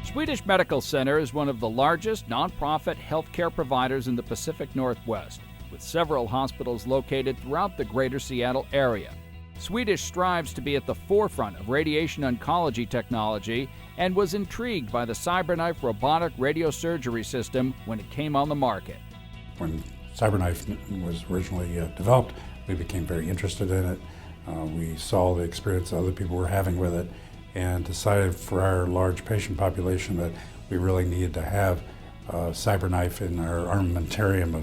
Swedish Medical Center is one of the largest nonprofit healthcare providers in the Pacific Northwest, with several hospitals located throughout the greater Seattle area. Swedish strives to be at the forefront of radiation oncology technology and was intrigued by the CyberKnife robotic radiosurgery system when it came on the market. When CyberKnife was originally developed, we became very interested in it. We saw the experience other people were having with it and decided for our large patient population that we really needed to have CyberKnife in our armamentarium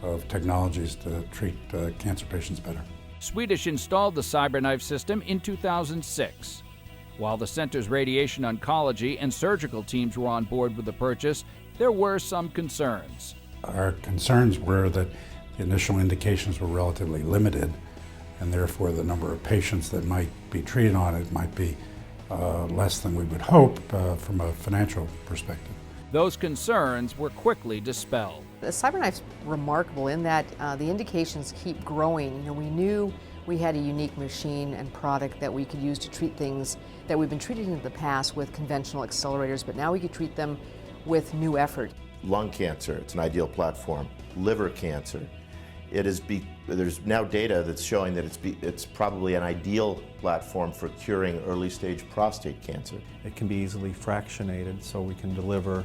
of technologies to treat cancer patients better. Swedish installed the CyberKnife system in 2006. While the center's radiation oncology and surgical teams were on board with the purchase, there were some concerns. Our concerns were that the initial indications were relatively limited, and therefore the number of patients that might be treated on it might be less than we would hope from a financial perspective. Those concerns were quickly dispelled. The CyberKnife's remarkable in that the indications keep growing. We knew we had a unique machine and product that we could use to treat things that we've been treating in the past with conventional accelerators, but now we could treat them with new effort. Lung cancer, it's an ideal platform. Liver cancer, there's now data that's showing that it's probably an ideal platform for curing early stage prostate cancer. It can be easily fractionated, so we can deliver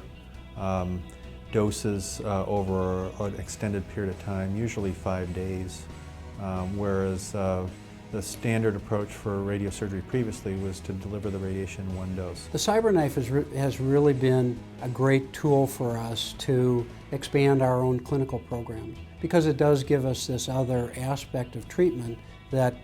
doses over an extended period of time, usually 5 days, whereas the standard approach for radiosurgery previously was to deliver the radiation in one dose. The CyberKnife has really been a great tool for us to expand our own clinical programs because it does give us this other aspect of treatment that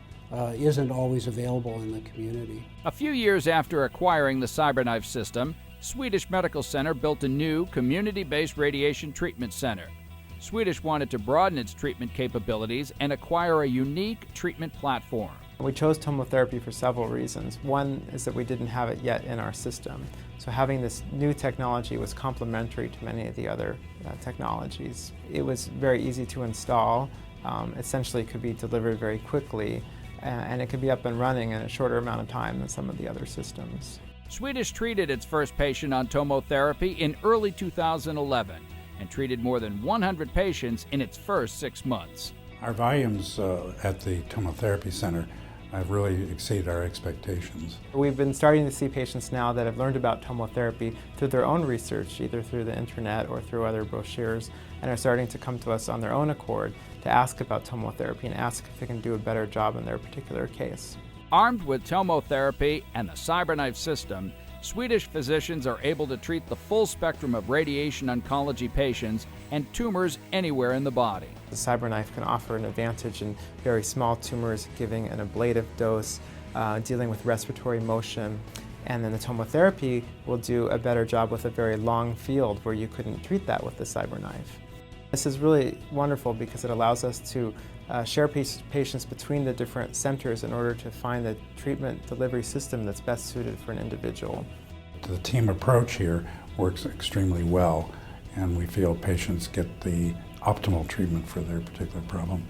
isn't always available in the community. A few years after acquiring the CyberKnife system, Swedish Medical Center built a new community-based radiation treatment center. Swedish wanted to broaden its treatment capabilities and acquire a unique treatment platform. We chose tomotherapy for several reasons. One is that we didn't have it yet in our system. So having this new technology was complementary to many of the other technologies. It was very easy to install. Essentially it could be delivered very quickly, and it could be up and running in a shorter amount of time than some of the other systems. Swedish treated its first patient on tomotherapy in early 2011 and treated more than 100 patients in its first 6 months. Our volumes at the tomotherapy center have really exceeded our expectations. We've been starting to see patients now that have learned about tomotherapy through their own research, either through the internet or through other brochures, and are starting to come to us on their own accord to ask about tomotherapy and ask if they can do a better job in their particular case. Armed with tomotherapy and the CyberKnife system, Swedish physicians are able to treat the full spectrum of radiation oncology patients and tumors anywhere in the body. The CyberKnife can offer an advantage in very small tumors, giving an ablative dose, dealing with respiratory motion, and then the tomotherapy will do a better job with a very long field where you couldn't treat that with the CyberKnife. This is really wonderful because it allows us to share patients between the different centers in order to find the treatment delivery system that's best suited for an individual. The team approach here works extremely well, and we feel patients get the optimal treatment for their particular problem.